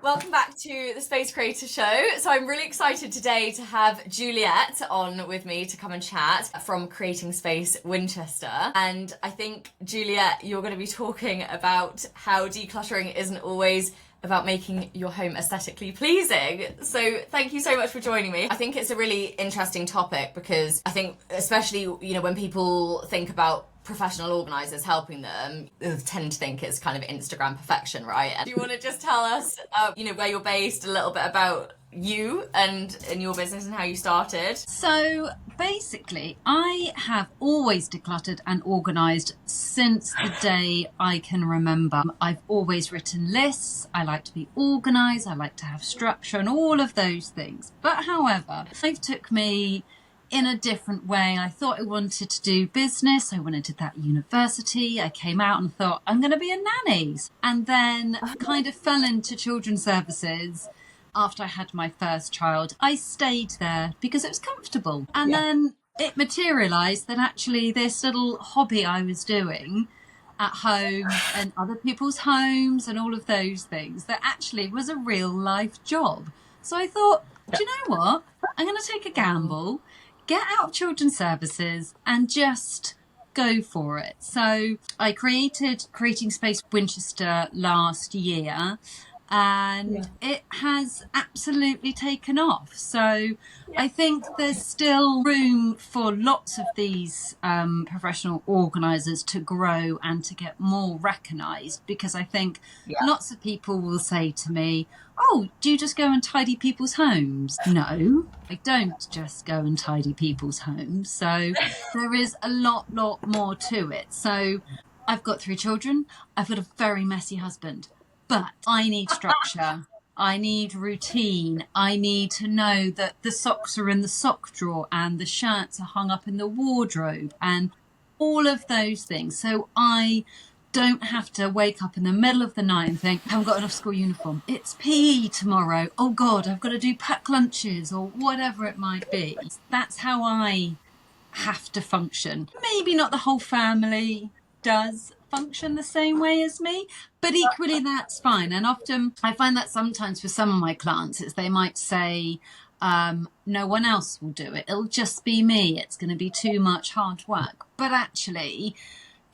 Welcome back to the Space Creator Show. So I'm really excited today to have Juliette on with me to come and chat from Creating Space Winchester. And I think, Juliette, you're going to be talking about how decluttering isn't always about making your home aesthetically pleasing. So thank you so much for joining me. I think it's a really interesting topic because I think especially, when people think about professional organisers helping them, they tend to think it's kind of Instagram perfection, right? And do you want to just tell us, where you're based, a little bit about you and in your business and how you started? So basically, I have always decluttered and organised since the day I can remember. I've always written lists. I like to be organised. I like to have structure and all of those things. But however, life took me in a different way. I thought I wanted to do business. I went into that university. I came out and thought, I'm going to be a nanny. And then kind of fell into children's services after I had my first child. I stayed there because it was comfortable. And then it materialised that actually this little hobby I was doing at home and other people's homes and all of those things, that actually was a real life job. So I thought, do you know what? I'm going to take a gamble, get out of children's services and just go for it. So I created Creating Space Winchester last year, and it has absolutely taken off. So I think there's still room for lots of these professional organisers to grow and to get more recognised, because I think lots of people will say to me, oh, do you just go and tidy people's homes? No, I don't just go and tidy people's homes. So there is a lot more to it. So I've got 3 children. I've got a very messy husband, but I need structure. I need routine. I need to know that the socks are in the sock drawer and the shirts are hung up in the wardrobe and all of those things. So I don't have to wake up in the middle of the night and think, I haven't got enough school uniform. It's PE tomorrow. Oh God, I've got to do packed lunches or whatever it might be. That's how I have to function. Maybe not the whole family does function the same way as me, but equally that's fine. And often I find that sometimes for some of my clients, it's they might say, no one else will do it. It'll just be me. It's going to be too much hard work. But actually,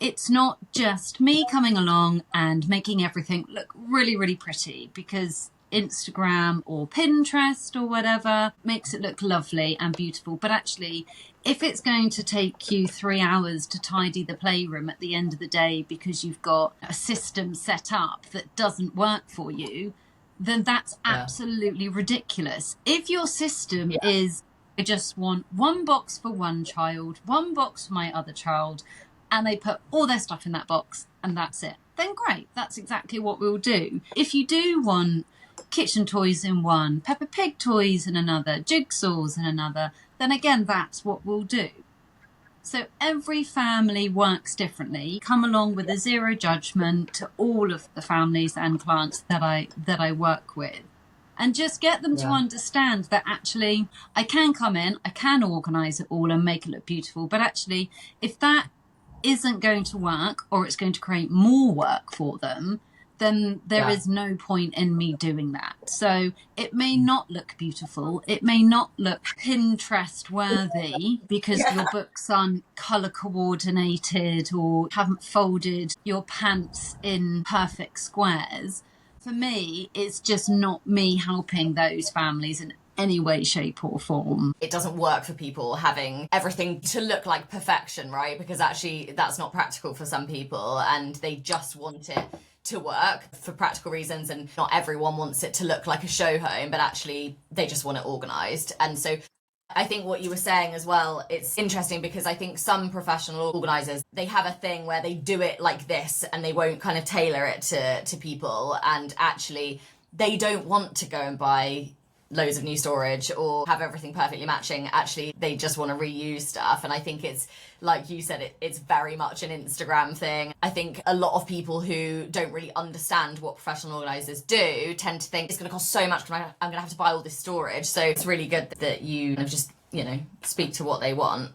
it's not just me coming along and making everything look really, really pretty, because Instagram or Pinterest or whatever makes it look lovely and beautiful. But actually, if it's going to take you 3 hours to tidy the playroom at the end of the day because you've got a system set up that doesn't work for you, then that's absolutely ridiculous. If your system is, I just want one box for one child, one box for my other child, and they put all their stuff in that box and that's it, then great, that's exactly what we'll do. If you do want kitchen toys in one, Peppa Pig toys in another, jigsaws in another, then again, that's what we'll do. So every family works differently. Come along with a zero judgment to all of the families and clients that I work with. And just get them to understand that actually I can come in, I can organise it all and make it look beautiful. But actually, if that isn't going to work or it's going to create more work for them, then there is no point in me doing that. So it may not look beautiful. It may not look Pinterest worthy because your books aren't colour coordinated or haven't folded your pants in perfect squares. For me, it's just not me helping those families in any way, shape or form. It doesn't work for people having everything to look like perfection, right? Because actually that's not practical for some people and they just want it to work for practical reasons, and not everyone wants it to look like a show home, but actually they just want it organised. And so I think what you were saying as well, it's interesting because I think some professional organisers, they have a thing where they do it like this and they won't kind of tailor it to people, and actually they don't want to go and buy loads of new storage or have everything perfectly matching. Actually, they just want to reuse stuff. And I think it's, like you said, it's very much an Instagram thing. I think a lot of people who don't really understand what professional organisers do tend to think it's going to cost so much because I'm going to have to buy all this storage. So it's really good that you kind of just, speak to what they want.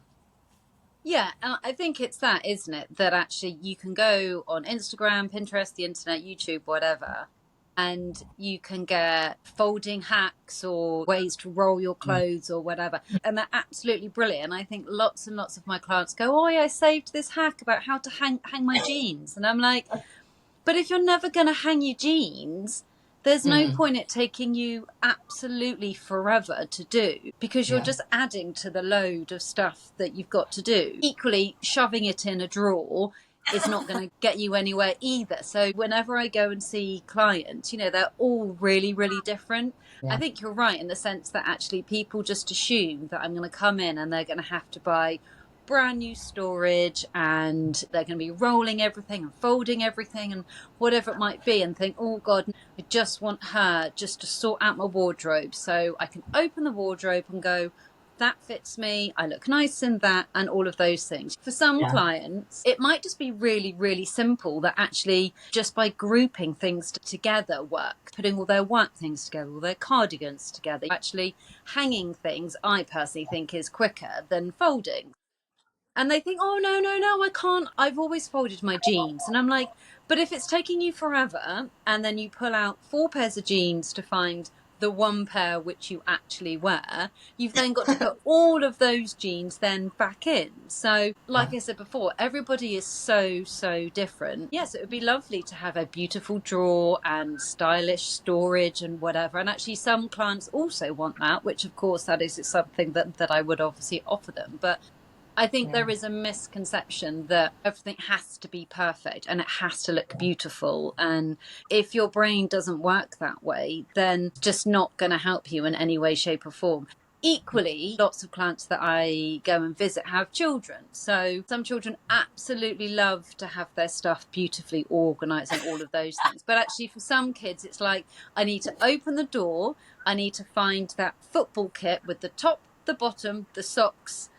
Yeah, I think it's that, isn't it? That actually you can go on Instagram, Pinterest, the internet, YouTube, whatever, and you can get folding hacks or ways to roll your clothes or whatever. And they're absolutely brilliant. I think lots and lots of my clients go, oh, yeah, I saved this hack about how to hang my jeans. And I'm like, but if you're never going to hang your jeans, there's no point it taking you absolutely forever to do, because you're just adding to the load of stuff that you've got to do. Equally, shoving it in a drawer is not going to get you anywhere either. So whenever I go and see clients, you know, they're all really, really different. I think you're right in the sense that actually people just assume that I'm going to come in and they're going to have to buy brand new storage and they're going to be rolling everything and folding everything and whatever it might be, and think, oh God, I just want her just to sort out my wardrobe so I can open the wardrobe and go, that fits me, I look nice in that, and all of those things. For some clients, it might just be really, really simple, that actually just by grouping things together work, putting all their work things together, all their cardigans together. Actually hanging things, I personally think, is quicker than folding. And they think, oh, no, I can't. I've always folded my jeans. And I'm like, but if it's taking you forever, and then you pull out 4 pairs of jeans to find the one pair which you actually wear, you've then got to put all of those jeans then back in. So like I said before, everybody is so, so different. Yes, it would be lovely to have a beautiful drawer and stylish storage and whatever. And actually some clients also want that, which of course that is something that I would obviously offer them. But I think there is a misconception that everything has to be perfect and it has to look beautiful. And if your brain doesn't work that way, then it's just not going to help you in any way, shape or form. Equally, lots of clients that I go and visit have children. So some children absolutely love to have their stuff beautifully organised and all of those things. But actually for some kids, it's like, I need to open the door, I need to find that football kit with the top, the bottom, the socks,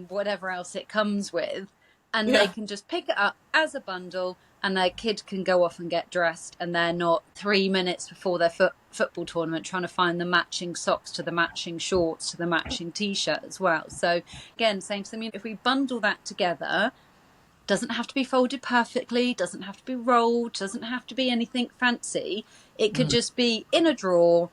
whatever else it comes with, and they can just pick it up as a bundle, and their kid can go off and get dressed, and they're not 3 minutes before their football tournament trying to find the matching socks to the matching shorts to the matching t-shirt as well. So again, saying to them, if we bundle that together, doesn't have to be folded perfectly, doesn't have to be rolled, doesn't have to be anything fancy, it could just be in a drawer,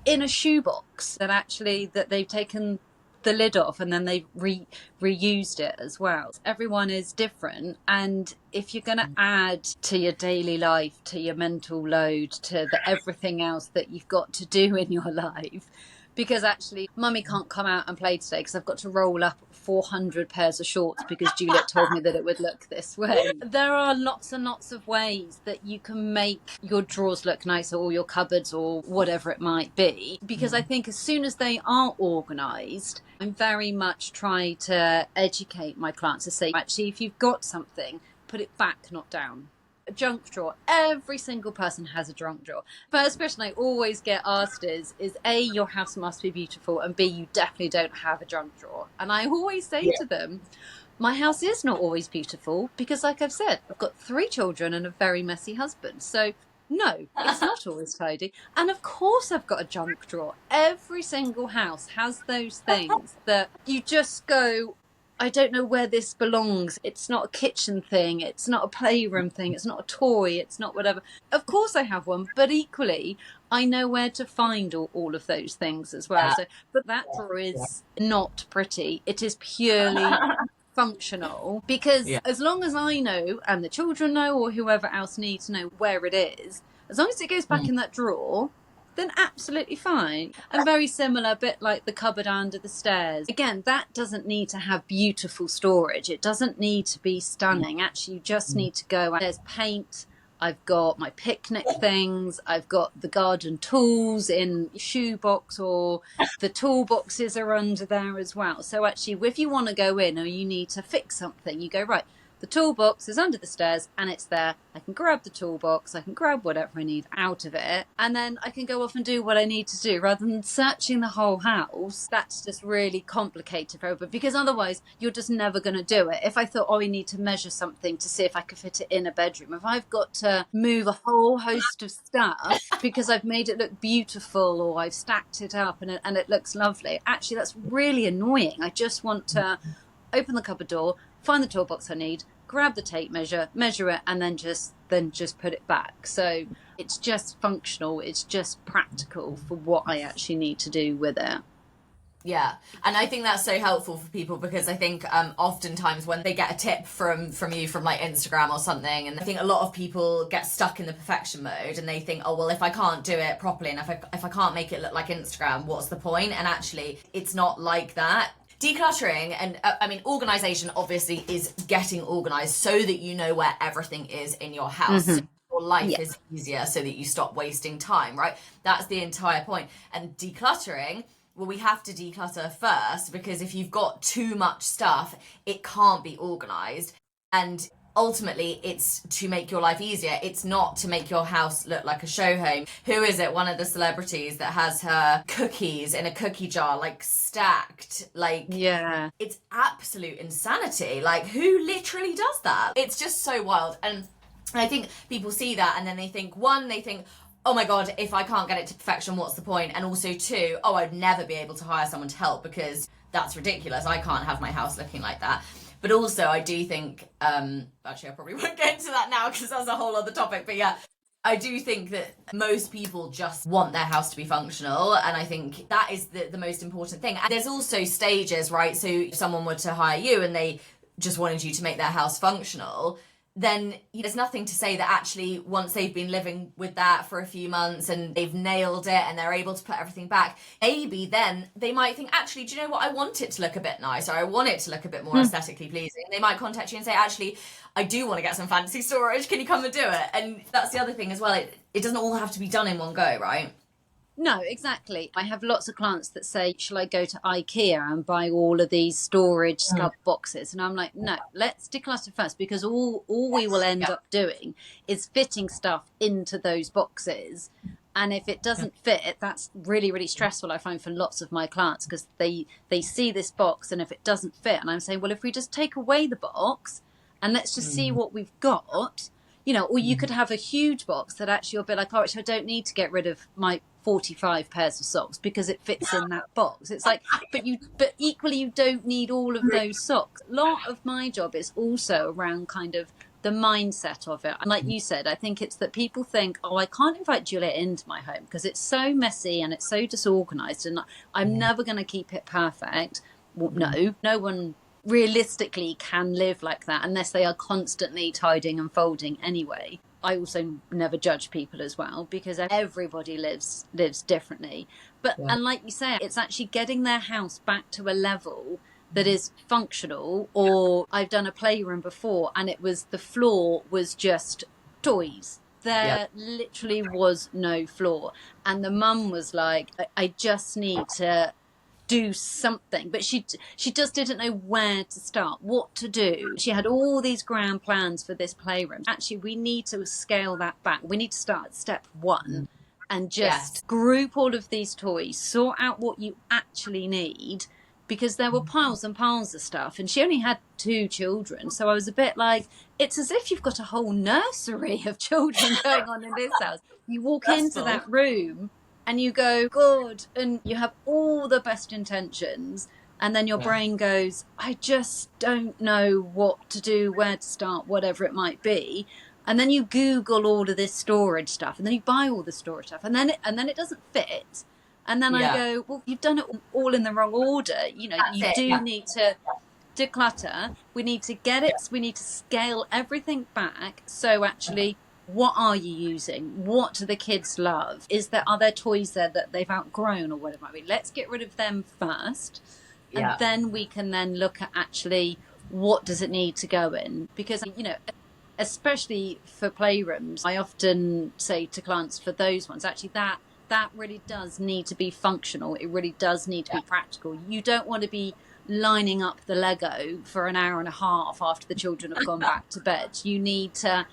in a shoebox, that they've taken the lid off and then they've reused it as well. Everyone is different, and if you're going to add to your daily life, to your mental load, to everything else that you've got to do in your life, because actually mummy can't come out and play today because I've got to roll up 400 pairs of shorts because Juliette told me that it would look this way. There are lots and lots of ways that you can make your drawers look nicer, or your cupboards, or whatever it might be, because I think as soon as they are organised, I'm very much trying to educate my clients to say, actually, if you've got something, put it back, not down. A junk drawer. Every single person has a junk drawer. First question I always get asked is A, your house must be beautiful, and B, you definitely don't have a junk drawer. And I always say to them, my house is not always beautiful because, like I've said, I've got 3 children and a very messy husband. So no, it's not always tidy. And of course I've got a junk drawer. Every single house has those things that you just go, I don't know where this belongs. It's not a kitchen thing. It's not a playroom thing. It's not a toy. It's not whatever. Of course I have one, but equally I know where to find all of those things as well. So, but that drawer is not pretty. It is purely functional, because as long as I know, and the children know, or whoever else needs to know where it is, as long as it goes back in that drawer, then absolutely fine. And very similar, a bit like the cupboard under the stairs. Again, that doesn't need to have beautiful storage. It doesn't need to be stunning. Actually, you just need to go, there's paint, I've got my picnic things, I've got the garden tools in shoebox, or the toolboxes are under there as well. So actually, if you want to go in or you need to fix something, you go, right, the toolbox is under the stairs and it's there. I can grab the toolbox, I can grab whatever I need out of it, and then I can go off and do what I need to do rather than searching the whole house. That's just really complicated for everybody, because otherwise you're just never going to do it. If I thought, oh, we need to measure something to see if I could fit it in a bedroom, if I've got to move a whole host of stuff because I've made it look beautiful or I've stacked it up and it looks lovely, actually that's really annoying. I just want to open the cupboard door, find the toolbox I need, grab the tape measure, measure it, and then just put it back. So It's just functional. It's just practical for what I actually need to do with it. Yeah, and I think that's so helpful for people, because I think oftentimes when they get a tip from you from like Instagram or something, and I think a lot of people get stuck in the perfection mode and they think, oh well, if I can't do it properly and if I can't make it look like Instagram, what's the point? And actually, it's not like that. Decluttering and I mean organization obviously is getting organized so that you know where everything is in your house. So your life is easier, so that you stop wasting time, right? That's the entire point. And decluttering, well, we have to declutter first, because if you've got too much stuff, it can't be organized. And ultimately, it's to make your life easier. It's not to make your house look like a show home. Who is it? One of the celebrities that has her cookies in a cookie jar, like stacked. Like, Yeah. it's absolute insanity. Like, who literally does that? It's just so wild. And I think people see that and then they think, one, oh my God, if I can't get it to perfection, what's the point? And also two, oh, I'd never be able to hire someone to help because that's ridiculous. I can't have my house looking like that. But also I do think, actually I probably won't get into that now because that's a whole other topic. But yeah, I do think that most people just want their house to be functional. And I think that is the most important thing. And there's also stages, right? So if someone were to hire you and they just wanted you to make their house functional, then there's nothing to say that actually once they've been living with that for a few months and they've nailed it and they're able to put everything back, maybe then they might think, actually, do you know what? I want it to look a bit nicer. I want it to look a bit more aesthetically pleasing. They might contact you and say, actually, I do want to get some fancy storage. Can you come and do it? And that's the other thing as well. It doesn't all have to be done in one go, right? No, exactly. I have lots of clients that say, shall I go to IKEA and buy all of these storage sculpt boxes? And I'm like, no, let's declutter first, because all we will end up doing is fitting stuff into those boxes. And if it doesn't fit, that's really, really stressful, I find, for lots of my clients, because they see this box and if it doesn't fit, and I'm saying, well, if we just take away the box and let's just see what we've got, or you could have a huge box that actually you'll be like, oh, actually, I don't need to get rid of my 45 pairs of socks because it fits in that box. It's like, but equally, you don't need all of those socks. A lot of my job is also around kind of the mindset of it. And like you said, I think it's that people think, oh, I can't invite Juliette into my home because it's so messy and it's so disorganized and I'm never going to keep it perfect. Well, no one realistically can live like that unless they are constantly tidying and folding anyway. I also never judge people as well, because everybody lives differently. But and like you say, it's actually getting their house back to a level that is functional. Or I've done a playroom before and the floor was just toys. There literally was no floor. And the mum was like, I just need to do something, but she just didn't know where to start, what to do. She had all these grand plans for this playroom. Actually, we need to scale that back. We need to start at step one and just group all of these toys, sort out what you actually need, because there were piles and piles of stuff, and she only had 2 children, so I was a bit like, it's as if you've got a whole nursery of children going on in this house. You walk into that room and you go, God, and you have all the best intentions. And then your brain goes, I just don't know what to do, where to start, whatever it might be. And then you Google all of this storage stuff, and then you buy all the storage stuff, and then it doesn't fit. And then I go, well, you've done it all in the wrong order. You need to declutter. We need to get it. We need to scale everything back. So actually, what are you using? What do the kids love? Are there toys there that they've outgrown or whatever it might be? Let's get rid of them first. And then we can then look at actually what does it need to go in? Because, especially for playrooms, I often say to clients for those ones, actually that really does need to be functional. It really does need to be practical. You don't want to be lining up the Lego for an hour and a half after the children have gone back to bed. You need to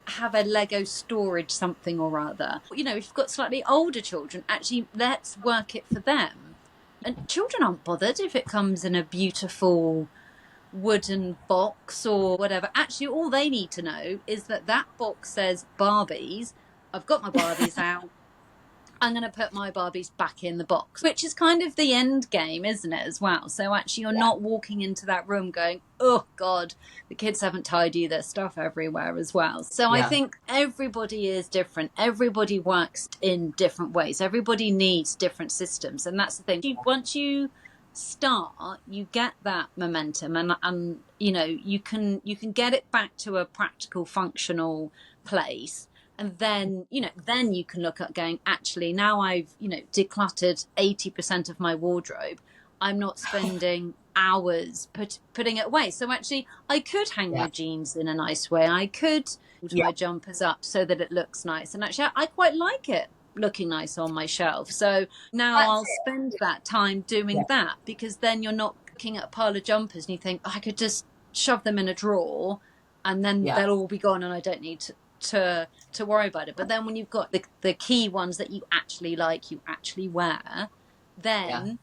have a Lego storage something or other. If you've got slightly older children, actually, let's work it for them. And children aren't bothered if it comes in a beautiful wooden box or whatever. Actually, all they need to know is that box says Barbies. I've got my Barbies out. I'm going to put my Barbies back in the box, which is kind of the end game, isn't it, as well? So actually you're not walking into that room going, oh God, the kids haven't tidied their stuff everywhere as well. So I think everybody is different. Everybody works in different ways. Everybody needs different systems. And that's the thing. Once you start, you get that momentum, and you know, you can get it back to a practical, functional place. And then, you know, then you can look at going, actually, now I've, you know, decluttered 80% of my wardrobe, I'm not spending hours putting it away. So actually, I could hang my jeans in a nice way. I could put my jumpers up so that it looks nice. And actually, I quite like it looking nice on my shelf. So now I'll spend that time doing that, because then you're not looking at a pile of jumpers and you think, oh, I could just shove them in a drawer and then they'll all be gone and I don't need to worry about it. But then when you've got the key ones that you actually like, you actually wear, then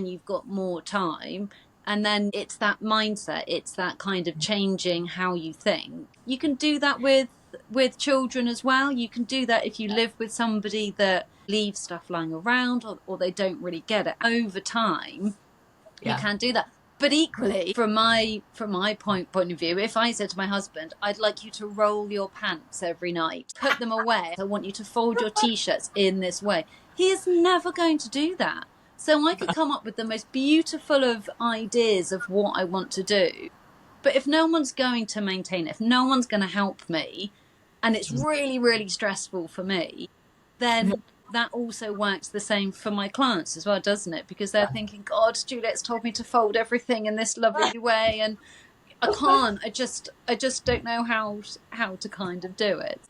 you've got more time. And then it's that mindset, it's that kind of changing how you think. You can do that with children as well. You can do that if you live with somebody that leaves stuff lying around, or they don't really get it. Over time, you can do that. But equally, from my point of view, if I said to my husband, I'd like you to roll your pants every night, put them away, I want you to fold your T-shirts in this way, he is never going to do that. So I could come up with the most beautiful of ideas of what I want to do. But if no one's going to maintain it, if no one's going to help me, and it's really, really stressful for me, then that also works the same for my clients as well, doesn't it? Because they're thinking, God, Juliette's told me to fold everything in this lovely way, and I can't. I just don't know how to kind of do it.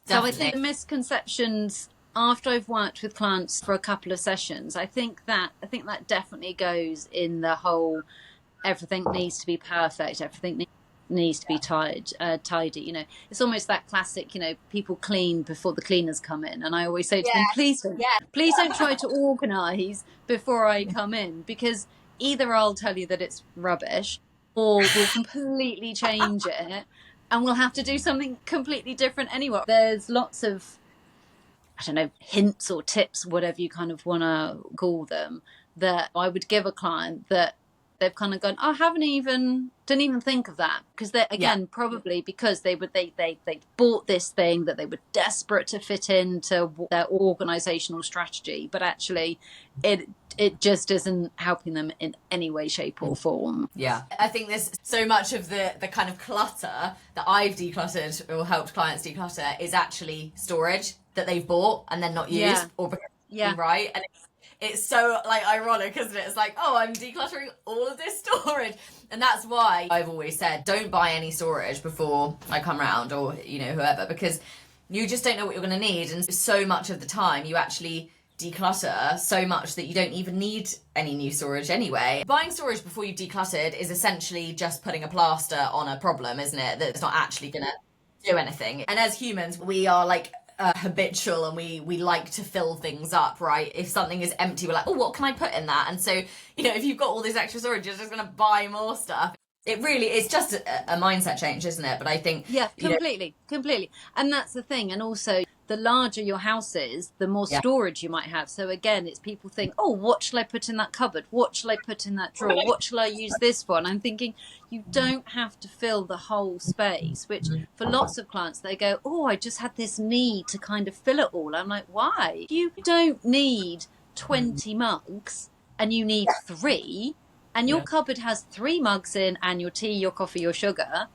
Definitely. So I think the misconceptions after I've worked with clients for a couple of sessions, I think that definitely goes in the whole everything needs to be perfect, everything needs to be tidy. You know, it's almost that classic, you know, people clean before the cleaners come in, and I always say to them, please don't try to organize before I come in, because either I'll tell you that it's rubbish, or we'll completely change it and we'll have to do something completely different anyway. There's lots of, I don't know, hints or tips, whatever you kind of want to call them, that I would give a client that they've kind of gone, oh, didn't even think of that, because they probably because they bought this thing that they were desperate to fit into their organizational strategy, but actually it just isn't helping them in any way, shape or form. I think there's so much of the kind of clutter that I've decluttered or helped clients declutter is actually storage that they've bought and then not used or right. And it's so like ironic, isn't it? It's like, oh, I'm decluttering all of this storage. And that's why I've always said, don't buy any storage before I come round, or, you know, whoever, because you just don't know what you're going to need. And so much of the time you actually declutter so much that you don't even need any new storage anyway. Buying storage before you've decluttered is essentially just putting a plaster on a problem, isn't it? That's not actually going to do anything. And as humans, we are like habitual, and we like to fill things up, right? If something is empty, we're like, oh, what can I put in that? And so, you know, if you've got all this extra storage, you're just going to buy more stuff. It's just a mindset change, isn't it? But I think completely. And that's the thing. And also, the larger your house is, the more storage you might have. So again, it's people think, oh, what shall I put in that cupboard? What shall I put in that drawer? What shall I use this for? And I'm thinking, you don't have to fill the whole space, which for lots of clients, they go, oh, I just had this need to kind of fill it all. I'm like, why? You don't need 20 mugs and you need 3, and your cupboard has 3 mugs in, and your tea, your coffee, your sugar,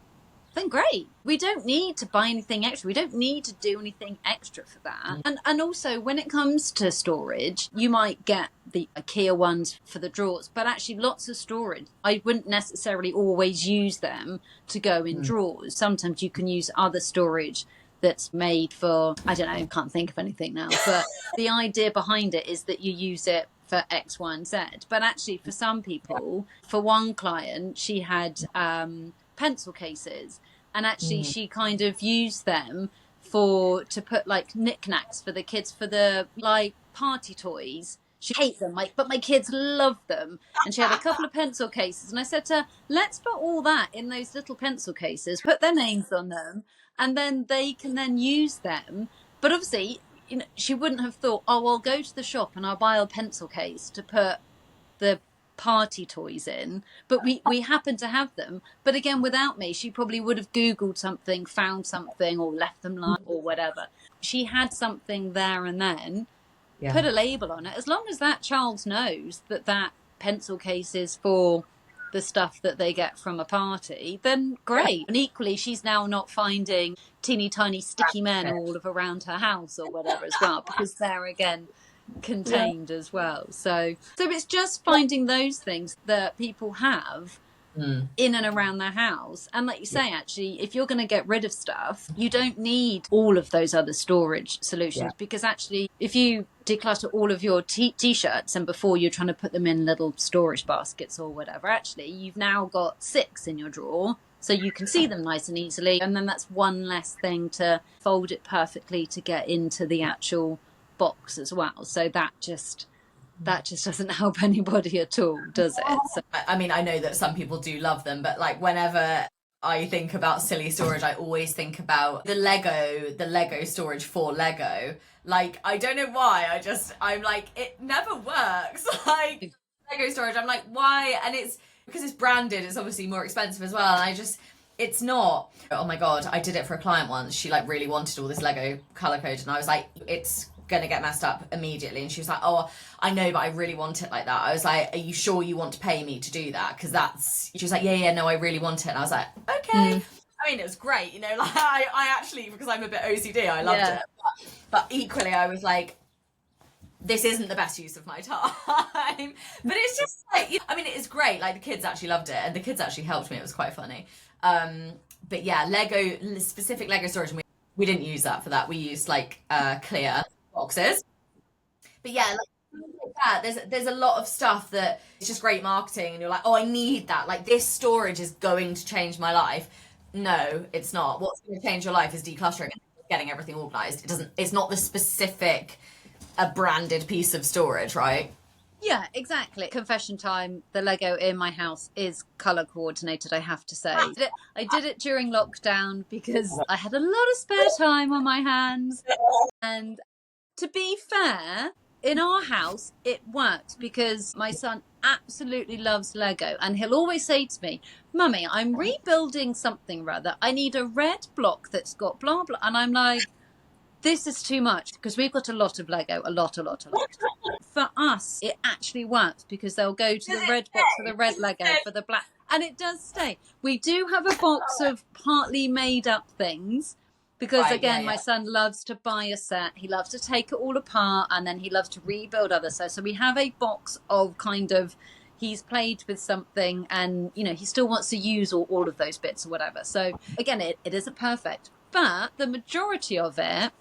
then great. We don't need to buy anything extra. We don't need to do anything extra for that. And also, when it comes to storage, you might get the IKEA ones for the drawers, but actually lots of storage, I wouldn't necessarily always use them to go in drawers. Sometimes you can use other storage that's made for, I don't know, I can't think of anything now, but the idea behind it is that you use it for X, Y, and Z. But actually, for some people, for one client, she had pencil cases, and actually she kind of used them to put like knickknacks for the kids, for the like party toys. She hates them, but my kids love them. And she had a couple of pencil cases, and I said to her, let's put all that in those little pencil cases, put their names on them, and then they can then use them. But obviously, she wouldn't have thought, oh, I'll go to the shop and I'll buy a pencil case to put the party toys in, but we happen to have them. But again, without me, she probably would have Googled something, found something, or left them lying or whatever. She had something there and then, put a label on it. As long as that child knows that that pencil case is for the stuff that they get from a party, then great. And equally, she's now not finding teeny tiny sticky men all around her house or whatever as well, because they're again contained as well. So it's just finding those things that people have in and around their house. And like you say, actually, if you're going to get rid of stuff, you don't need all of those other storage solutions, because actually if you declutter all of your t-shirts and before you're trying to put them in little storage baskets or whatever, actually you've now got 6 in your drawer, so you can see them nice and easily, and then that's one less thing to fold it perfectly to get into the actual box as well. So that just doesn't help anybody at all, does it? So, I mean, I know that some people do love them, but like whenever I think about silly storage, I always think about the Lego storage for Lego. Like, I don't know why, I'm like, it never works. Like, Lego storage, I'm like, why? And it's because it's branded, it's obviously more expensive as well. And it's not. Oh my God, I did it for a client once. She like really wanted all this Lego color code, and I was like, it's gonna get messed up immediately. And she was like, oh, I know, but I really want it like that. I was like, are you sure you want to pay me to do that? Because she was like, yeah, no, I really want it. And I was like, okay. I mean, it was great, you know, like I actually, because I'm a bit OCD, I loved it. But equally, I was like, this isn't the best use of my time. But it's just like, I mean, it is great. Like, the kids actually loved it, and the kids actually helped me. It was quite funny. But yeah, specific Lego storage, and we didn't use that for that. We used like clear boxes. But yeah, like that, there's a lot of stuff that it's just great marketing, and you're like, oh, I need that. Like, this storage is going to change my life. No, it's not. What's going to change your life is decluttering and getting everything organized. It's not the specific a branded piece of storage, right? Yeah, exactly. Confession time, the Lego in my house is colour coordinated, I have to say. I did it during lockdown because I had a lot of spare time on my hands. And to be fair, in our house, it worked because my son absolutely loves Lego, and he'll always say to me, Mummy, I'm rebuilding something rather. I need a red block that's got blah, blah. And I'm like, this is too much, because we've got a lot of Lego, a lot. For us, it actually works because they'll go to the red box for the red Lego, for the black, and it does stay. We do have a box of partly made up things, because again, my son loves to buy a set. He loves to take it all apart, and then he loves to rebuild other sets. So we have a box of kind of, he's played with something and, you know, he still wants to use all of those bits or whatever. So again, it isn't perfect, but the majority of it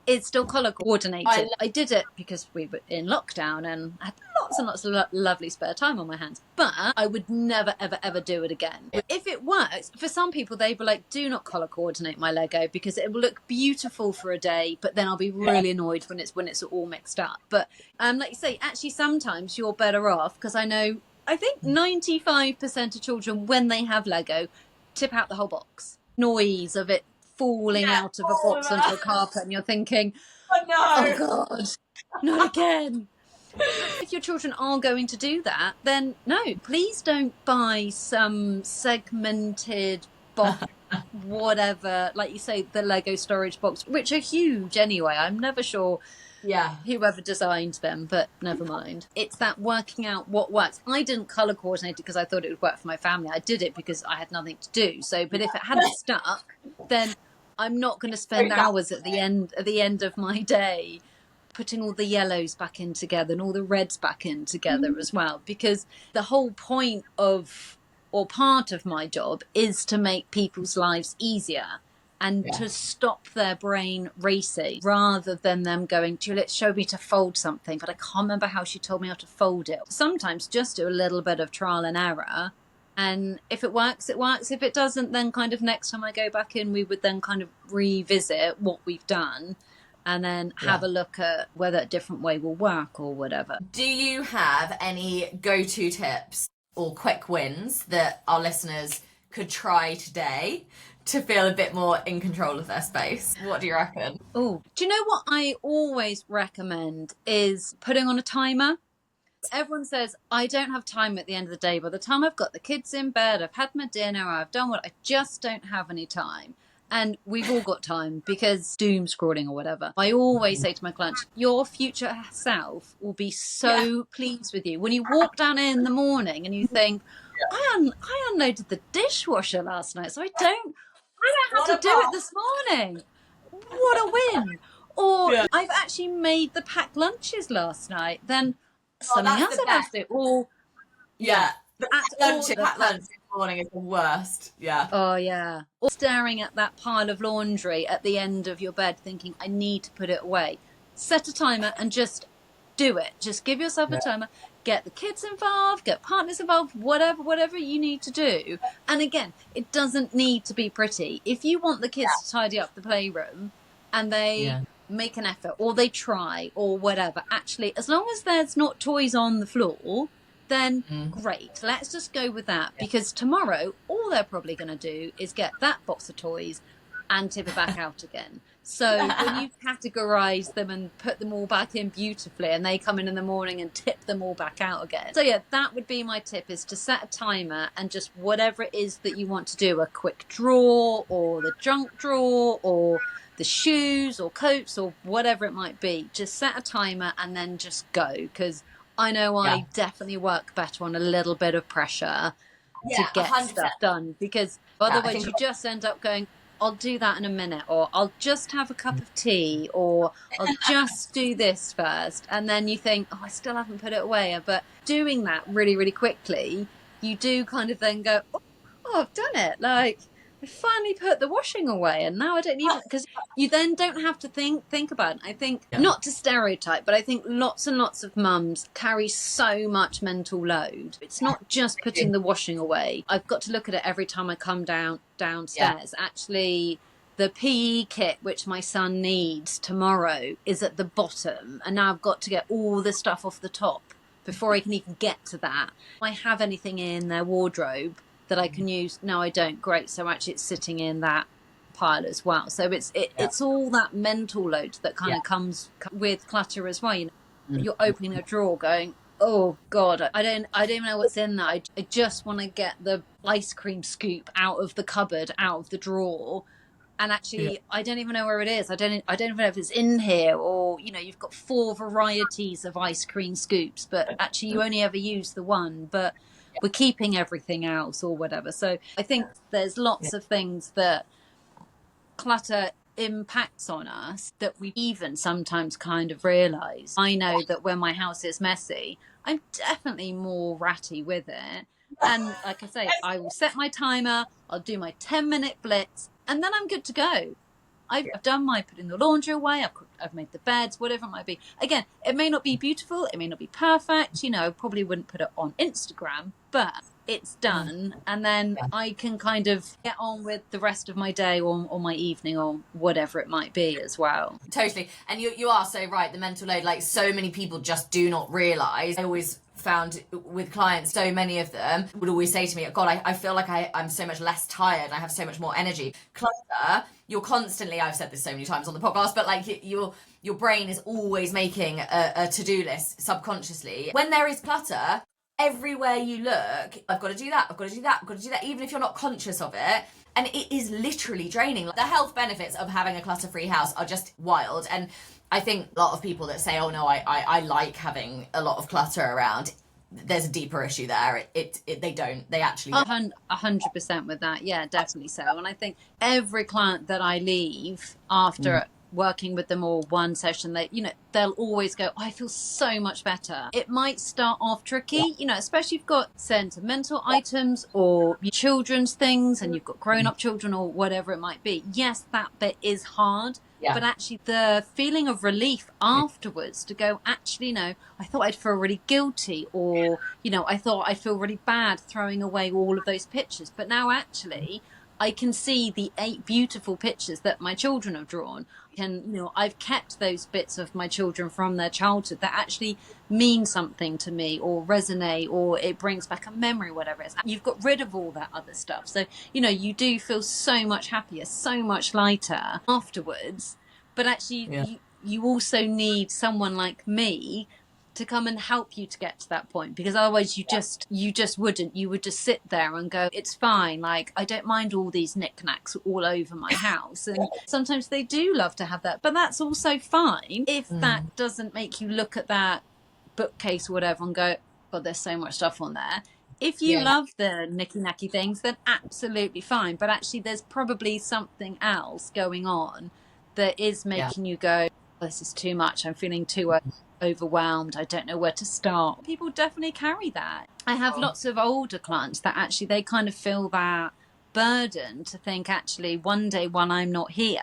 is still colour coordinated. I did it because we were in lockdown and I had lots and lots of lovely spare time on my hands, but I would never ever do it again. If it works, for some people they were like, do not colour coordinate my Lego because it will look beautiful for a day, but then I'll be really annoyed when it's all mixed up. But like you say, actually sometimes you're better off, because I think 95% of children, when they have Lego, tip out the whole box. Noise of it falling out of a box onto a carpet, and you're thinking, oh God, not again. If your children are going to do that, then no, please don't buy some segmented box, whatever, like you say, the Lego storage box, which are huge anyway. I'm never sure whoever designed them, but never mind. It's that working out what works. I didn't colour coordinate it because I thought it would work for my family. I did it because I had nothing to do. So, but if it hadn't stuck, then I'm not going to spend hours at the end of my day putting all the yellows back in together and all the reds back in together as well, because the whole point of, or part of my job, is to make people's lives easier and to stop their brain racing, rather than them going, Juliette showed me to fold something, but I can't remember how she told me how to fold it. Sometimes just do a little bit of trial and error. And if it works, it works. If it doesn't, then kind of next time I go back in, we would then kind of revisit what we've done and then have a look at whether a different way will work or whatever. Do you have any go-to tips or quick wins that our listeners could try today to feel a bit more in control of their space. What do you reckon? Oh, do you know what I always recommend is putting on a timer? Everyone says, I don't have time at the end of the day. By the time I've got the kids in bed, I've had my dinner, I've done what, I just don't have any time. And we've all got time because doom scrolling or whatever. I always say to my clients, your future self will be so pleased with you. When you walk down in the morning and you think, I unloaded the dishwasher last night, so I don't have to do it this morning. What a win. Or I've actually made the packed lunches last night, then something else I have to do. Or the lunch this morning is the worst. Yeah. Oh yeah. Or staring at that pile of laundry at the end of your bed thinking, I need to put it away. Set a timer and just do it. Just give yourself a timer. Get the kids involved, get partners involved, whatever you need to do. And again, it doesn't need to be pretty. If you want the kids to tidy up the playroom and they make an effort or they try or whatever, actually, as long as there's not toys on the floor, then great. Let's just go with that, because tomorrow all they're probably going to do is get that box of toys and tip it back out again. So when you categorize them and put them all back in beautifully and they come in the morning and tip them all back out again. So yeah, that would be my tip, is to set a timer and just whatever it is that you want to do, a quick drawer or the junk drawer or the shoes or coats or whatever it might be, just set a timer and then just go. Because I know I definitely work better on a little bit of pressure to get 100%. Stuff done, because otherwise you just end up going, I'll do that in a minute, or I'll just have a cup of tea, or I'll just do this first. And then you think, oh, I still haven't put it away. But doing that really, really quickly, you do kind of then go, oh, I've done it. Like, I finally put the washing away, and now I don't even, because you then don't have to think about it. I think, not to stereotype, but I think lots and lots of mums carry so much mental load. It's not just putting the washing away. I've got to look at it every time I come downstairs. Actually, the PE kit, which my son needs tomorrow, is at the bottom, and now I've got to get all the stuff off the top before I can even get to that. I have anything in their wardrobe that I can use? No, I don't. Great. So actually it's sitting in that pile as well. So it's all that mental load that kind of comes with clutter as well. You know, you're opening a drawer going, oh God, I don't even know what's in there. I just want to get the ice cream scoop out of the cupboard, out of the drawer. And actually, I don't even know where it is. I don't even know if it's in here, or, you know, you've got 4 varieties of ice cream scoops, but actually you only ever use the one, but we're keeping everything else or whatever. So I think there's lots of things that clutter impacts on us that we even sometimes kind of realize. I know that when my house is messy, I'm definitely more ratty with it. And like I say, I will set my timer, I'll do my 10-minute blitz, and then I'm good to go. I've done my putting the laundry away, I've made the beds, whatever it might be. Again, it may not be beautiful, it may not be perfect, you know, probably wouldn't put it on Instagram, but it's done. And then I can kind of get on with the rest of my day or my evening or whatever it might be as well. Totally. And you are so right, the mental load, like so many people just do not realise. I always found with clients, so many of them would always say to me, God, I feel like I'm so much less tired, I have so much more energy. Clutter, you're constantly, I've said this so many times on the podcast, but like your brain is always making a to-do list subconsciously. When there is clutter, everywhere you look, I've got to do that, I've got to do that, I've got to do that, even if you're not conscious of it. And it is literally draining. The health benefits of having a clutter-free house are just wild. And I think a lot of people that say, oh no, I like having a lot of clutter around, there's a deeper issue there. They actually don't. 100% with that. Yeah, definitely so. And I think every client that I leave after working with them or one session, they'll always go, oh, I feel so much better. It might start off tricky, you know, especially if you've got sentimental items or children's things and you've got grown-up children or whatever it might be. Yes, that bit is hard. Yeah. But actually the feeling of relief afterwards to go, actually, no, I thought I'd feel really guilty, or, you know, I thought I'd feel really bad throwing away all of those pictures. But now actually I can see the 8 beautiful pictures that my children have drawn. And I've kept those bits of my children from their childhood that actually mean something to me or resonate, or it brings back a memory, whatever it is. You've got rid of all that other stuff, so you do feel so much happier, so much lighter afterwards. But actually you also need someone like me to come and help you to get to that point, because otherwise you would just sit there and go, it's fine, like I don't mind all these knickknacks all over my house. And sometimes they do love to have that, but that's also fine if that doesn't make you look at that bookcase or whatever and go, God, there's so much stuff on there. If you love the knicky-knacky things, then absolutely fine, but actually there's probably something else going on that is making you go, this is too much, I'm feeling too overwhelmed, I don't know where to start. People definitely carry that. I have lots of older clients that actually they kind of feel that burden to think, actually one day when I'm not here,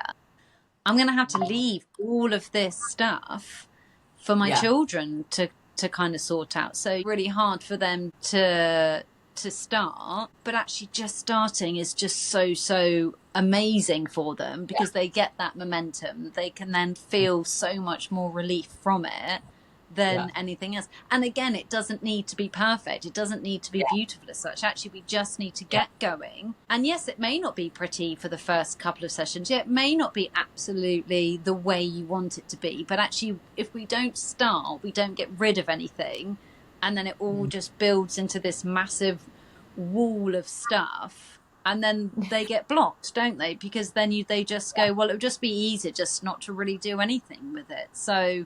I'm going to have to leave all of this stuff for my children to kind of sort out. So really hard for them to start, but actually just starting is just so amazing for them, because they get that momentum. They can then feel so much more relief from it than anything else. And again, it doesn't need to be perfect, it doesn't need to be beautiful as such. Actually, we just need to get going. And yes, it may not be pretty for the first couple of sessions, it may not be absolutely the way you want it to be, but actually if we don't start, we don't get rid of anything, and then it all just builds into this massive wall of stuff, and then they get blocked, don't they? Because then they just go, well, it would just be easier just not to really do anything with it, so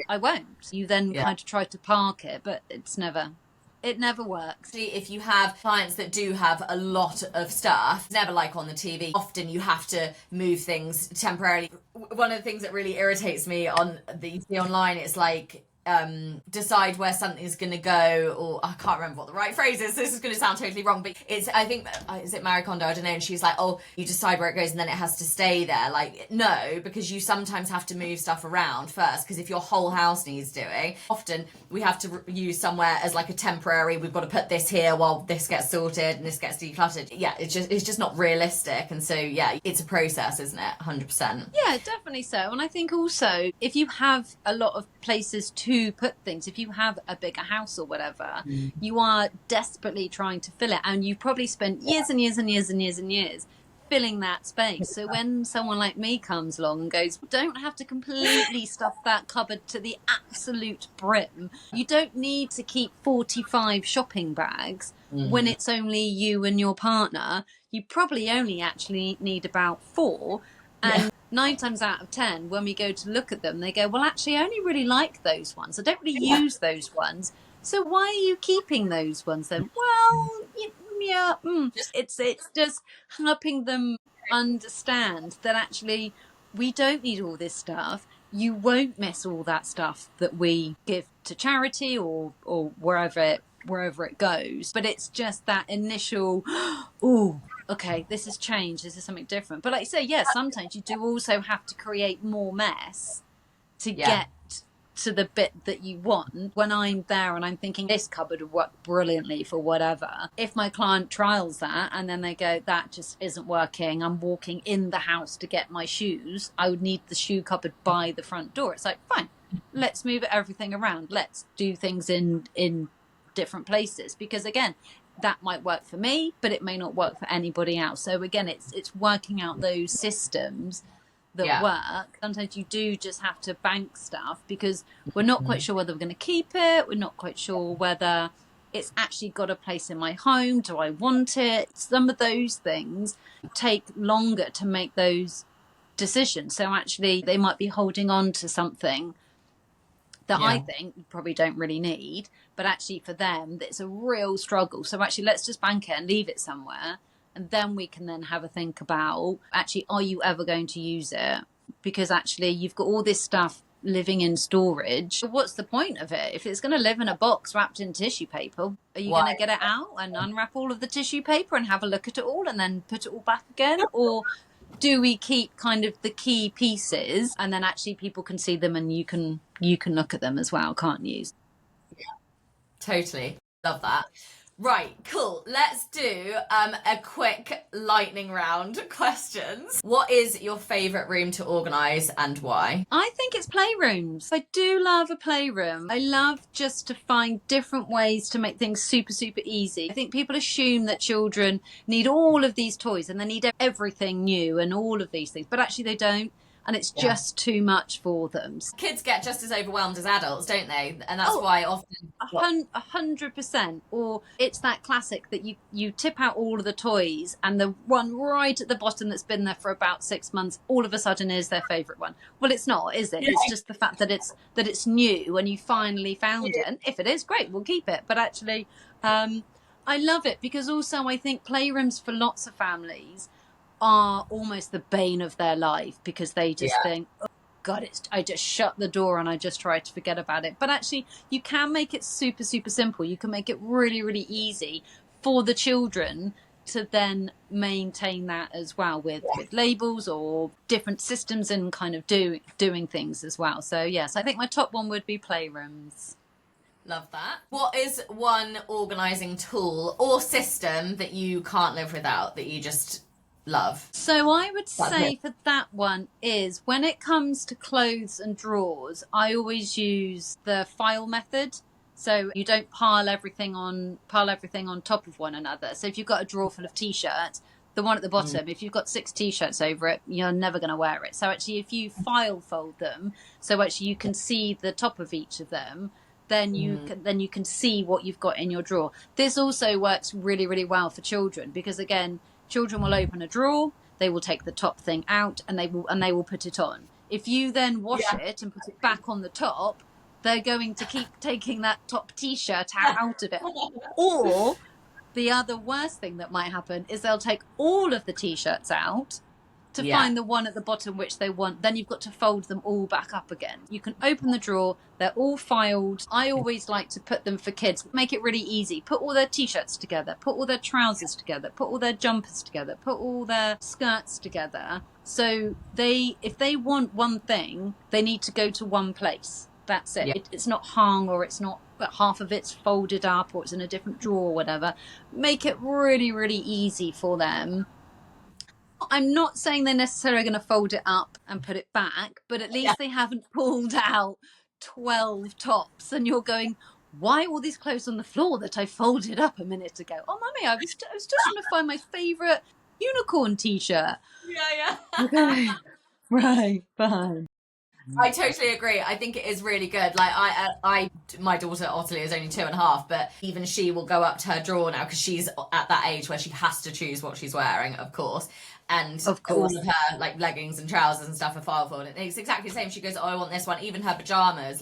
I won't. You then kind of try to park it, but it never works. If you have clients that do have a lot of stuff, it's never like on the TV. Often you have to move things temporarily. One of the things that really irritates me on that you see online is like, decide where something's going to go, or I can't remember what the right phrase is, this is going to sound totally wrong, but it's, I think, is it Marie Kondo, I don't know, and she's like, oh, you decide where it goes and then it has to stay there. Like, no, because you sometimes have to move stuff around first, because if your whole house needs doing, often we have to use somewhere as like a temporary, we've got to put this here while this gets sorted and this gets decluttered. It's just not realistic. And so it's a process, isn't it? 100%. Yeah, definitely so. And I think also, if you have a lot of places to put things, if you have a bigger house or whatever, you are desperately trying to fill it, and you've probably spent years and years and years and years and years filling that space. So when someone like me comes along and goes, don't have to completely stuff that cupboard to the absolute brim, you don't need to keep 45 shopping bags when it's only you and your partner. You probably only actually need about 4, and 9 times out of 10, when we go to look at them, they go, well, actually, I only really like those ones. I don't really use those ones. So why are you keeping those ones then? Well, it's just helping them understand that actually we don't need all this stuff. You won't miss all that stuff that we give to charity or wherever it goes. But it's just that initial, ooh, okay, this has changed, this is something different. But like you say, sometimes you do also have to create more mess to get to the bit that you want. When I'm there and I'm thinking this cupboard would work brilliantly for whatever, if my client trials that and then they go, that just isn't working, I'm walking in the house to get my shoes, I would need the shoe cupboard by the front door. It's like, fine, let's move everything around, let's do things in different places, because again, that might work for me, but it may not work for anybody else. So again, it's working out those systems that work. Sometimes you do just have to bank stuff because we're not quite sure whether we're going to keep it. We're not quite sure whether it's actually got a place in my home. Do I want it? Some of those things take longer to make those decisions. So actually they might be holding on to something that I think you probably don't really need, but actually for them, it's a real struggle. So actually, let's just bank it and leave it somewhere. And then we can then have a think about, actually, are you ever going to use it? Because actually, you've got all this stuff living in storage. What's the point of it? If it's going to live in a box wrapped in tissue paper, are you going to get it out and unwrap all of the tissue paper and have a look at it all and then put it all back again? Or do we keep kind of the key pieces and then actually people can see them and you can look at them as well, can't you? Totally. Love that. Right, cool. Let's do a quick lightning round questions. What is your favourite room to organise and why? I think it's playrooms. I do love a playroom. I love just to find different ways to make things super, super easy. I think people assume that children need all of these toys and they need everything new and all of these things, but actually they don't. And it's just too much for them. Kids get just as overwhelmed as adults, don't they? And that's why often 100%. Or it's that classic that you tip out all of the toys and the one right at the bottom that's been there for about 6 months all of a sudden is their favorite one. Well, it's not, is it? It's just the fact that it's new and you finally found it. And if it is, great, we'll keep it. But actually I love it because also I think playrooms for lots of families are almost the bane of their life because they just think, oh God, I just shut the door and I just try to forget about it. But actually, you can make it super, super simple. You can make it really, really easy for the children to then maintain that as well with labels or different systems and kind of doing things as well. So yes, I think my top one would be playrooms. Love that. What is one organising tool or system that you can't live without, that you just love? So I would say for that one is when it comes to clothes and drawers, I always use the file method. So you don't pile everything on top of one another. So if you've got a drawer full of t-shirts, the one at the bottom, if you've got 6 t-shirts over it, you're never going to wear it. So actually if you file fold them, so actually you can see the top of each of them, then you can see what you've got in your drawer. This also works really, really well for children because again, children will open a drawer, they will take the top thing out and they will put it on. If you then wash it and put it back on the top, they're going to keep taking that top t-shirt out of it. Or the other worst thing that might happen is they'll take all of the t-shirts out to find the one at the bottom which they want. Then you've got to fold them all back up again. You can open the drawer, they're all filed. I always like to put them for kids, make it really easy. Put all their t-shirts together, put all their trousers together, put all their jumpers together, put all their skirts together. So if they want one thing, they need to go to one place. That's it. It's not hung or it's not, but half of it's folded up or it's in a different drawer or whatever. Make it really, really easy for them. I'm not saying they're necessarily going to fold it up and put it back, but at least they haven't pulled out 12 tops and you're going, why all these clothes on the floor that I folded up a minute ago? Oh, mummy, I was just trying to find my favourite unicorn t-shirt. Okay. Right, fine. I totally agree. I think it is really good. Like my daughter Ottilie is only 2.5, but even she will go up to her drawer now because she's at that age where she has to choose what she's wearing, of course. And all of her like leggings and trousers and stuff are file folded. It's exactly the same. She goes, oh, I want this one. Even her pajamas,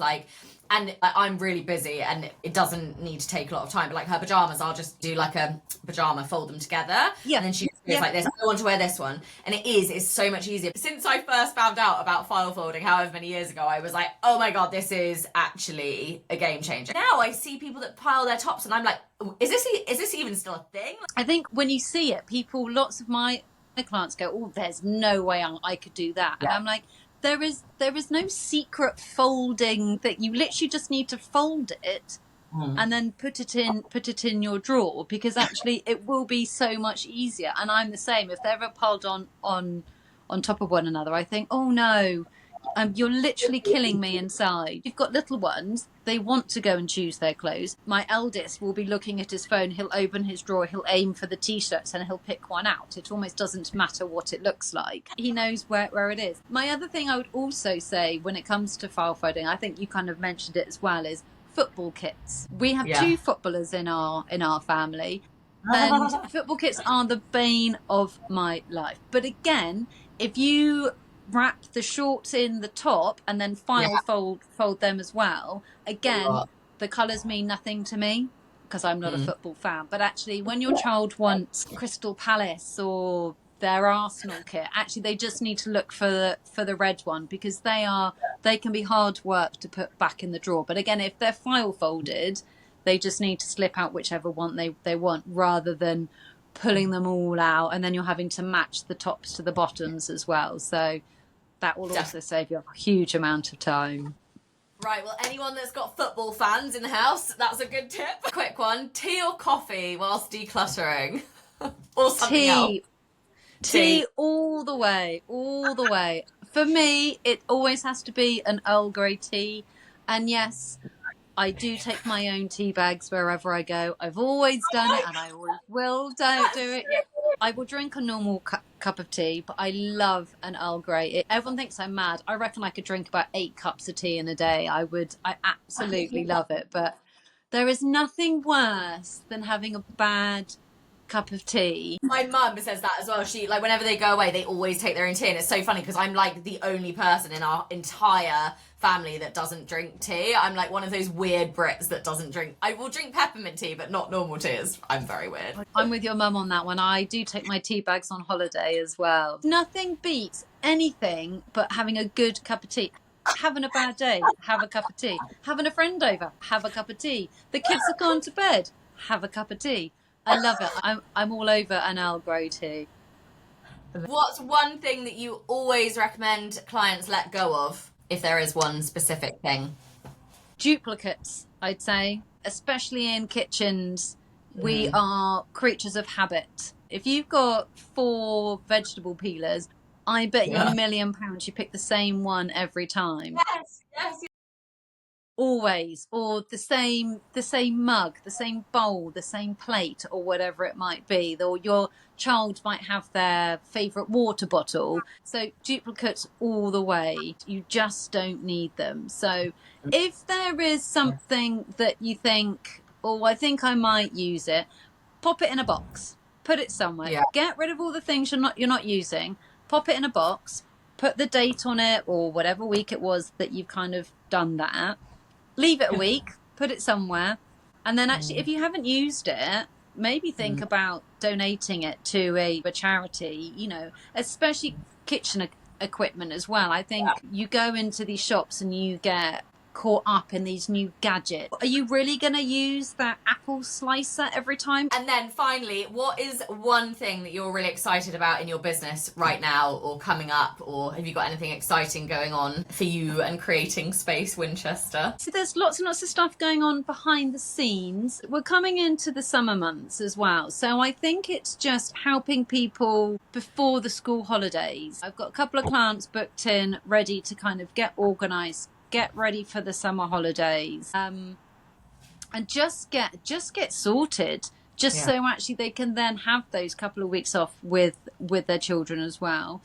and I'm really busy and it doesn't need to take a lot of time, but like her pajamas, I'll just do like a pajama, fold them together. And then she goes like this, I want to wear this one. And it's so much easier. Since I first found out about file folding, however many years ago, I was like, oh my God, this is actually a game changer. Now I see people that pile their tops and I'm like, is this even still a thing? I think when you see it, lots of my clients go, oh, there's no way I could do that. And I'm like, there is no secret folding that you literally just need to fold it and then put it in your drawer because actually it will be so much easier. And I'm the same. If they're ever piled on top of one another, I think, oh no, you're literally killing me inside. You've got little ones, they want to go and choose their clothes. My eldest will be looking at his phone, he'll open his drawer, he'll aim for the t-shirts and he'll pick one out. It almost doesn't matter what it looks like. He knows where it is. My other thing I would also say when it comes to file folding, I think you kind of mentioned it as well, is football kits. We have 2 footballers in our family and football kits are the bane of my life. But again, if you wrap the shorts in the top and then fold them as well, again, the colours mean nothing to me because I'm not a football fan. But actually, when your child wants Crystal Palace or their Arsenal kit, actually they just need to look for the red one because they can be hard work to put back in the drawer. But again, if they're file folded, they just need to slip out whichever one they want rather than pulling them all out and then you're having to match the tops to the bottoms as well. So that will also save you a huge amount of time. Right, well, anyone that's got football fans in the house, that's a good tip. Quick one, tea or coffee whilst decluttering? Or something else? Tea all the way, all the way. For me, it always has to be an Earl Grey tea. And yes, I do take my own tea bags wherever I go. I've always done it and I always will do it. Yeah. I will drink a normal cup of tea, but I love an Earl Grey. Everyone thinks I'm mad. I reckon I could drink about 8 cups of tea in a day. I absolutely love it. But there is nothing worse than having a bad cup of tea. My mum says that as well. She, like, whenever they go away, they always take their own tea, and it's so funny because I'm like the only person in our entire family that doesn't drink tea. I'm like one of those weird Brits that doesn't drink. I will drink peppermint tea, but not normal tea. I'm very weird. I'm with your mum on that one. I do take my tea bags on holiday as well. Nothing beats anything but having a good cup of tea. Having a bad day, have a cup of tea. Having a friend over, have a cup of tea. The kids have gone to bed, have a cup of tea. I love it. I'm all over an Earl Grey tea. What's one thing that you always recommend clients let go of, if there is one specific thing? Duplicates, I'd say, especially in kitchens. We are creatures of habit. If you've got 4 vegetable peelers, I bet you £1 million you pick the same one every time. Yes. Always, or the same mug, the same bowl, the same plate, or whatever it might be. Or your child might have their favorite water bottle. So duplicates all the way. You just don't need them. So if there is something that you think, oh, I think I might use it, pop it in a box, put it somewhere. Yeah. Get rid of all the things you're not using. Pop it in a box, put the date on it, or whatever week it was that you've kind of done that. Leave it a week, put it somewhere, and then actually, if you haven't used it, maybe think about donating it to a charity, you know, especially kitchen equipment as well. I think you go into these shops and you get caught up in these new gadgets. Are you really going to use that apple slicer every time? And then finally, what is one thing that you're really excited about in your business right now or coming up, or have you got anything exciting going on for you and creating Space Winchester? So there's lots and lots of stuff going on behind the scenes. We're coming into the summer months as well. So I think it's just helping people before the school holidays. I've got a couple of clients booked in, ready to kind of get organised, get ready for the summer holidays, and just get sorted, so actually they can then have those couple of weeks off with their children as well.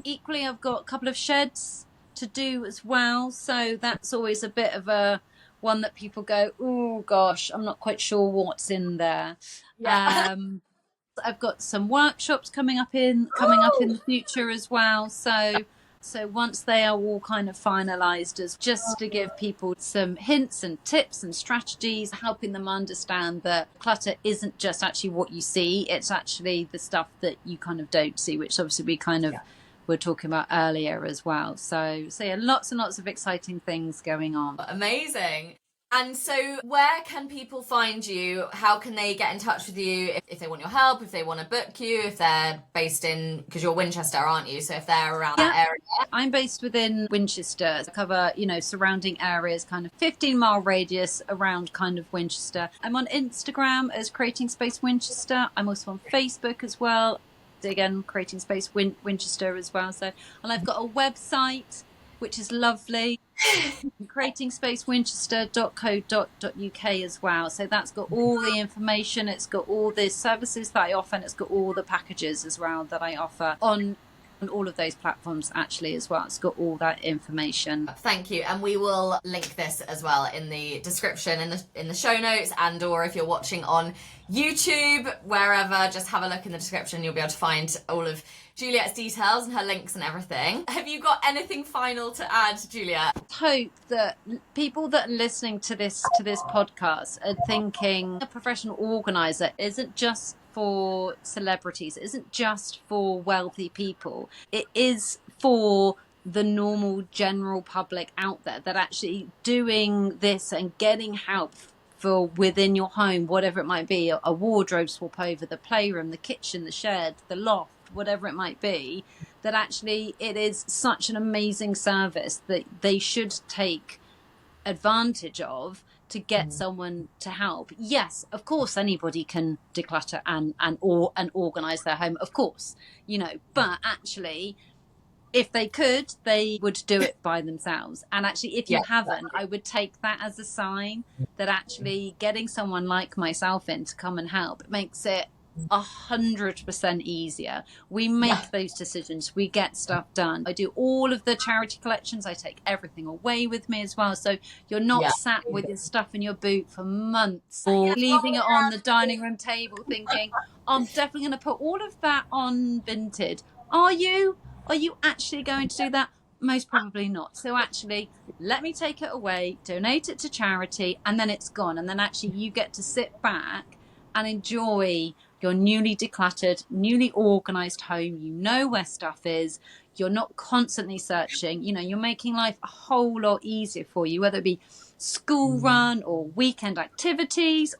Equally, I've got a couple of sheds to do as well, so that's always a bit of a one that people go, oh gosh, I'm not quite sure what's in there. I've got some workshops coming up in the future as well, so once they are all kind of finalised, as just to give people some hints and tips and strategies, helping them understand that clutter isn't just actually what you see, it's actually the stuff that you kind of don't see, which obviously we kind of were talking about earlier as well. So yeah, lots and lots of exciting things going on. Amazing. And so where can people find you? How can they get in touch with you if they want your help, if they want to book you, if they're based in, because you're Winchester, aren't you? So if they're around that area. I'm based within Winchester. I cover, surrounding areas, kind of 15-mile radius around kind of Winchester. I'm on Instagram as Creating Space Winchester. I'm also on Facebook as well. Again, Creating Space Winchester as well. So, and I've got a website, which is lovely. creatingsspacewinchester.co.uk as well. So that's got all the information, it's got all the services that I offer, and it's got all the packages as well that I offer on all of those platforms actually as well. It's got all that information. Thank you, and we will link this as well in the description, in the show notes, and or if you're watching on YouTube, wherever, just have a look in the description. You'll be able to find all of Juliette's details and her links and everything. Have you got anything final to add, Juliette? Hope that people that are listening to this podcast are thinking a professional organizer isn't just for celebrities, it isn't just for wealthy people, it is for the normal general public out there, that actually doing this and getting help for within your home, whatever it might be, a wardrobe swap over, the playroom, the kitchen, the shed, the loft, whatever it might be, that actually it is such an amazing service that they should take advantage of to get someone to help. Yes, of course, anybody can declutter and organize their home, of course, but actually, if they could, they would do it by themselves. And actually, if Yeah, you haven't, I would take that as a sign that actually getting someone like myself in to come and help, it makes it 100% easier. We make those decisions, we get stuff done. I do all of the charity collections, I take everything away with me as well, so you're not sat with your stuff in your boot for months or leaving it on the dining room table thinking, I'm definitely going to put all of that on Vinted. Are you actually going to do that? Most probably not. So actually, let me take it away, donate it to charity, and then it's gone. And then actually you get to sit back and enjoy your newly decluttered, newly organized home. You know where stuff is. You're not constantly searching. You're making life a whole lot easier for you, whether it be school run or weekend activities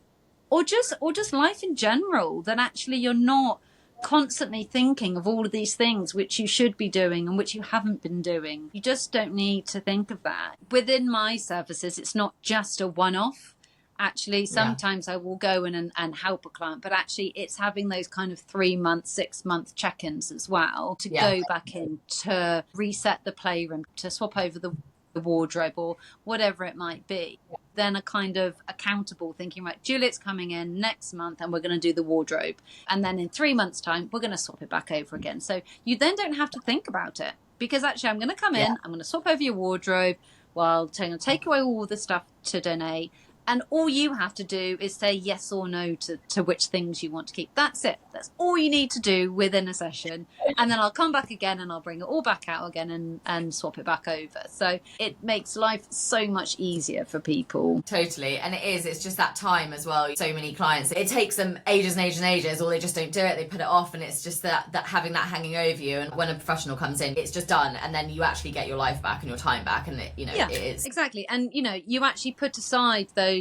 or just life in general, that actually you're not constantly thinking of all of these things which you should be doing and which you haven't been doing. You just don't need to think of that. Within my services, it's not just a one-off. Actually, sometimes I will go in and help a client, but actually it's having those kind of 3-month, 6-month check-ins as well to go back in, to reset the playroom, to swap over the wardrobe or whatever it might be. Then a kind of accountable thinking, right, Juliet's coming in next month and we're going to do the wardrobe. And then in 3 months' time, we're going to swap it back over again. So you then don't have to think about it, because actually I'm going to come in, I'm going to swap over your wardrobe while take away all the stuff to donate. And all you have to do is say yes or no to which things you want to keep. That's it. That's all you need to do within a session. And then I'll come back again and I'll bring it all back out again and swap it back over. So it makes life so much easier for people. Totally. And it's just that time as well. So many clients, it takes them ages and ages and ages, or they just don't do it. They put it off, and it's just that having that hanging over you. And when a professional comes in, it's just done. And then you actually get your life back and your time back. And it is. Exactly. And, you actually put aside those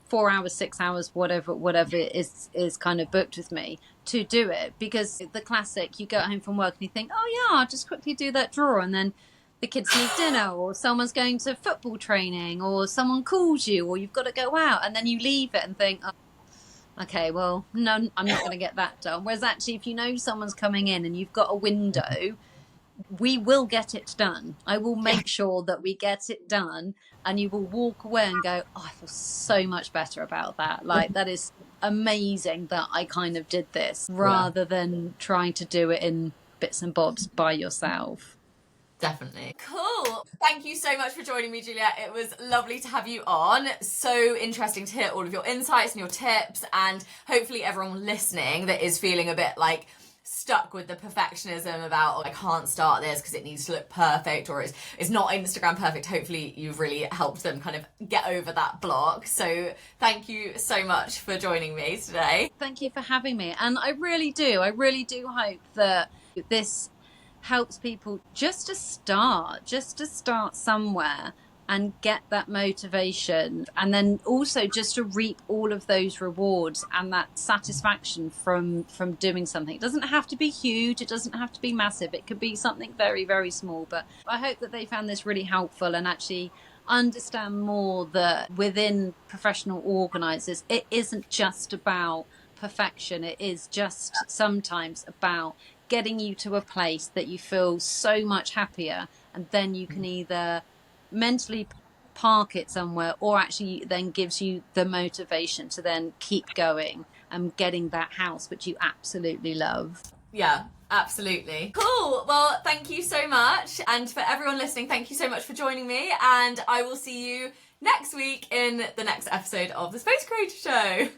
4 hours, 6 hours, whatever is kind of booked with me to do it, because the classic, you go home from work and you think, oh yeah, I'll just quickly do that drawer, and then the kids need dinner, or someone's going to football training, or someone calls you, or you've got to go out, and then you leave it and think, oh, okay, well, no, I'm not going to get that done. Whereas actually, if you know someone's coming in and you've got a window, we will get it done. I will make sure that we get it done, and you will walk away and go, oh, I feel so much better about that. Like, that is amazing that I kind of did this, rather than trying to do it in bits and bobs by yourself. Definitely. Cool. Thank you so much for joining me, Juliette. It was lovely to have you on. So interesting to hear all of your insights and your tips, and hopefully everyone listening that is feeling a bit like stuck with the perfectionism about, I can't start this because it needs to look perfect, or it's not Instagram perfect. Hopefully you've really helped them kind of get over that block. So thank you so much for joining me today. Thank you for having me. And I really do hope that this helps people just to start somewhere and get that motivation, and then also just to reap all of those rewards and that satisfaction from doing something. It doesn't have to be huge, it doesn't have to be massive, it could be something very, very small. But I hope that they found this really helpful and actually understand more that within professional organizers, it isn't just about perfection. It is just sometimes about getting you to a place that you feel so much happier, and then you can either mentally park it somewhere, or actually then gives you the motivation to then keep going and getting that house which you absolutely love. Yeah, absolutely. Cool. Well, thank you so much. And for everyone listening, thank you so much for joining me, and I will see you next week in the next episode of the Space Creator Show.